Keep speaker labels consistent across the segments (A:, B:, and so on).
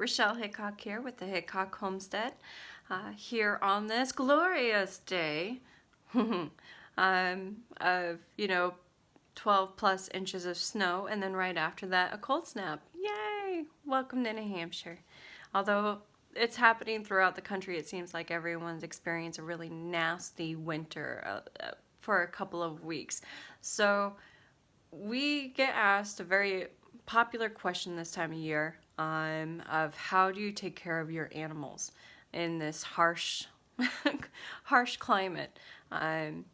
A: Rochelle Hickok here with the Hickok Homestead. Here on this glorious day of 12 plus inches of snow, and then right after that a cold snap. Yay! Welcome to New Hampshire. Although it's happening throughout the country, it seems like everyone's experienced a really nasty winter for a couple of weeks. So we get asked a very popular question this time of year of how do you take care of your animals in this harsh climate. And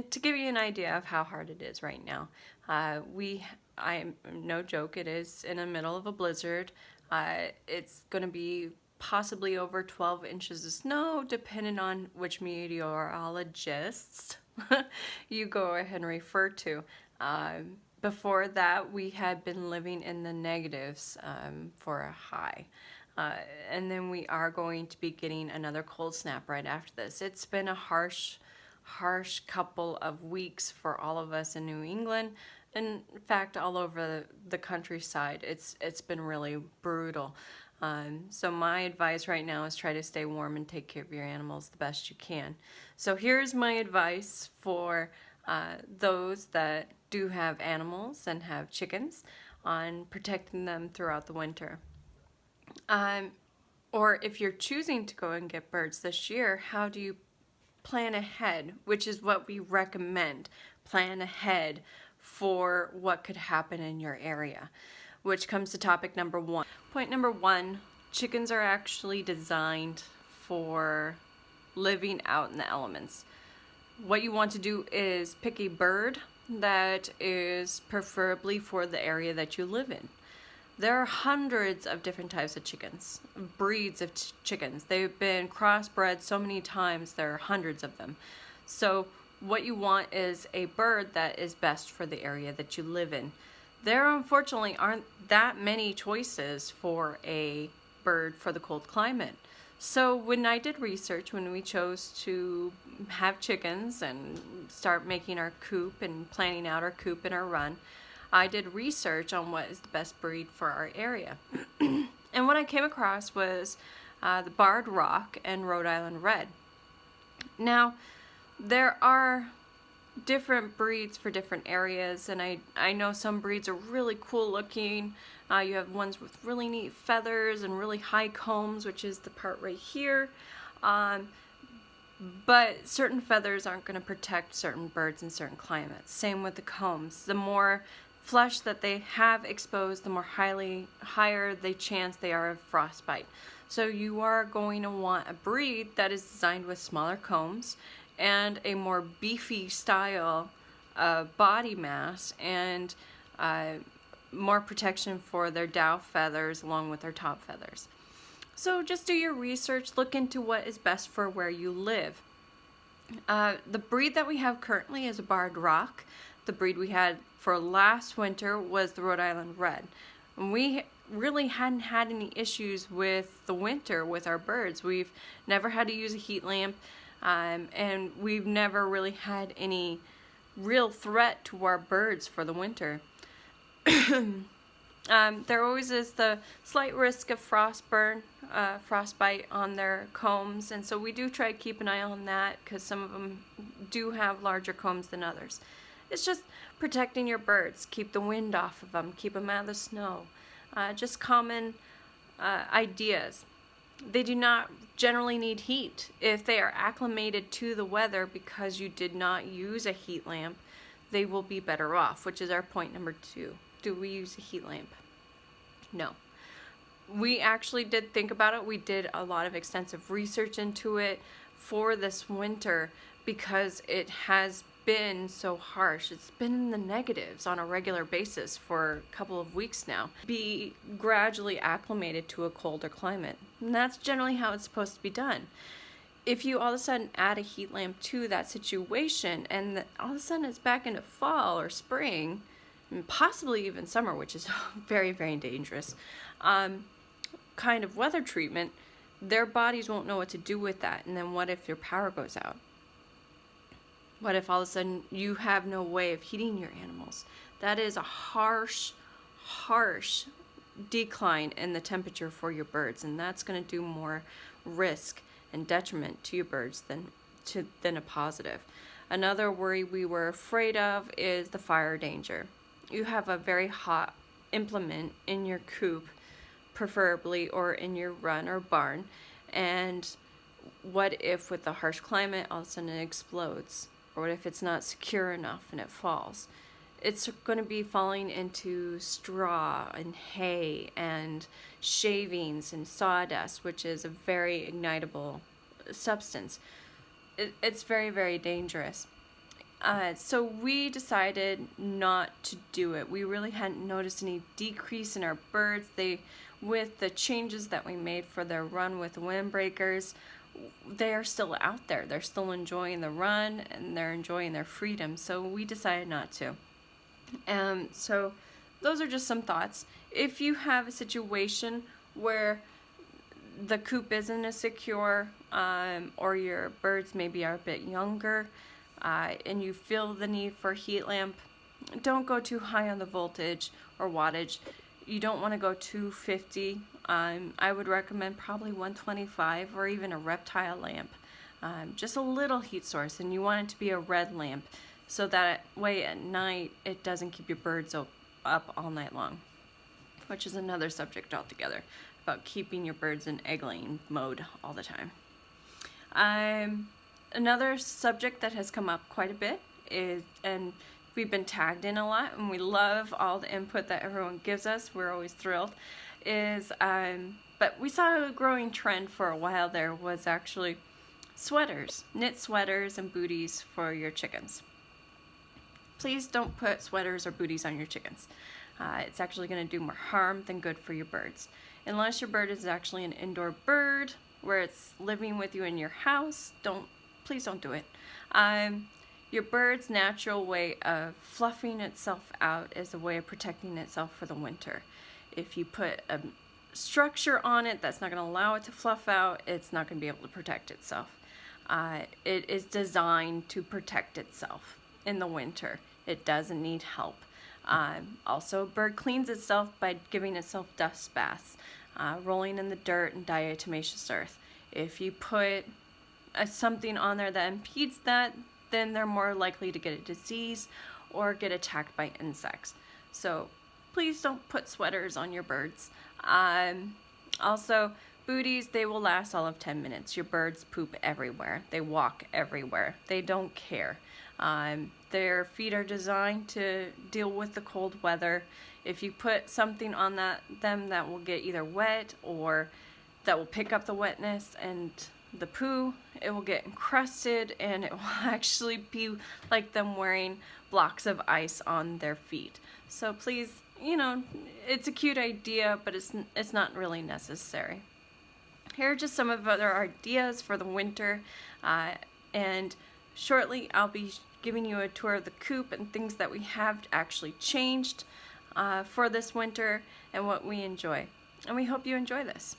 A: to give you an idea of how hard it is right now, I'm no joke, it is in the middle of a blizzard. It's going to be possibly over 12 inches of snow, depending on which meteorologists you go ahead and refer to. Before that, we had been living in the negatives for a high. And then we are going to be getting another cold snap right after this. It's been a harsh couple of weeks for all of us in New England. In fact, all over the countryside, it's been really brutal. So my advice right now is try to stay warm and take care of your animals the best you can. So here's my advice for those that do have animals and have chickens on protecting them throughout the winter. Or if you're choosing to go and get birds this year, how do you plan ahead, which is what we recommend. Plan ahead for what could happen in your area, which comes to topic number one. Point number one, chickens are actually designed for living out in the elements. What you want to do is pick a bird that is preferably for the area that you live in. There are hundreds of different types of chickens, breeds of chickens. They've been crossbred so many times, there are hundreds of them. So what you want is a bird that is best for the area that you live in. There unfortunately aren't that many choices for a bird for the cold climate. So when I did research, when we chose to have chickens and start making our coop and planning out our coop and our run, I did research on what is the best breed for our area. And what I came across was the Barred Rock and Rhode Island Red. Now, there are different breeds for different areas, and I know some breeds are really cool looking. You have ones with really neat feathers and really high combs, which is the part right here. But certain feathers aren't going to protect certain birds in certain climates. Same with the combs. The more flesh that they have exposed, the more higher the chance they are of frostbite. So you are going to want a breed that is designed with smaller combs and a more beefy style body mass and more protection for their dow feathers along with their top feathers. So just do your research, look into what is best for where you live. The breed that we have currently is a Barred Rock. The breed we had for last winter was the Rhode Island Red. And we really hadn't had any issues with the winter with our birds. We've never had to use a heat lamp, and we've never really had any real threat to our birds for the winter. There always is the slight risk of frostbite on their combs, and so we do try to keep an eye on that because some of them do have larger combs than others. It's just protecting your birds, keep the wind off of them, keep them out of the snow. Just common ideas. They do not generally need heat. If they are acclimated to the weather because you did not use a heat lamp, they will be better off, which is our point number two. Do we use a heat lamp? No. We actually did think about it. We did a lot of extensive research into it for this winter because it has been so harsh. It's been in the negatives on a regular basis for a couple of weeks now. Be gradually acclimated to a colder climate. And that's generally how it's supposed to be done. If you all of a sudden add a heat lamp to that situation and all of a sudden it's back into fall or spring, and possibly even summer, which is very, very dangerous, kind of weather treatment, their bodies won't know what to do with that. And then what if your power goes out? What if all of a sudden you have no way of heating your animals? That is a harsh decline in the temperature for your birds, and that's going to do more risk and detriment to your birds than a positive. Another worry we were afraid of is the fire danger. You have a very hot implement in your coop, preferably, or in your run or barn, and what if with the harsh climate all of a sudden it explodes? Or what if it's not secure enough and it falls? It's going to be falling into straw and hay and shavings and sawdust, which is a very ignitable substance. It's very, very dangerous. So we decided not to do it. We really hadn't noticed any decrease in our birds. With the changes that we made for their run with windbreakers, they are still out there. They're still enjoying the run and they're enjoying their freedom. So we decided not to. So those are just some thoughts. If you have a situation where the coop isn't as secure, or your birds maybe are a bit younger, and you feel the need for a heat lamp, don't go too high on the voltage or wattage. You don't want to go 250. I would recommend probably 125 or even a reptile lamp. Just a little heat source, and you want it to be a red lamp, so that way at night it doesn't keep your birds up all night long, which is another subject altogether, about keeping your birds in egg-laying mode all the time. Another subject that has come up quite a bit is, and we've been tagged in a lot, and we love all the input that everyone gives us. We're always thrilled. But we saw a growing trend for a while there was actually sweaters, knit sweaters and booties for your chickens. Please don't put sweaters or booties on your chickens. It's actually going to do more harm than good for your birds. Unless your bird is actually an indoor bird where it's living with you in your house, please don't do it. Your bird's natural way of fluffing itself out is a way of protecting itself for the winter. If you put a structure on it that's not going to allow it to fluff out, it's not going to be able to protect itself. It is designed to protect itself in the winter. It doesn't need help. Also, a bird cleans itself by giving itself dust baths, rolling in the dirt and diatomaceous earth. If you put something on there that impedes that, then they're more likely to get a disease or get attacked by insects. So please don't put sweaters on your birds. Also, booties, they will last all of 10 minutes. Your birds poop everywhere. They walk everywhere. They don't care. Their feet are designed to deal with the cold weather. If you put something on them that will get either wet or that will pick up the wetness and the poo, it will get encrusted, and it will actually be like them wearing blocks of ice on their feet. So please, it's a cute idea, but it's not really necessary. Here are just some of other ideas for the winter, and shortly I'll be giving you a tour of the coop and things that we have actually changed for this winter and what we enjoy. And we hope you enjoy this.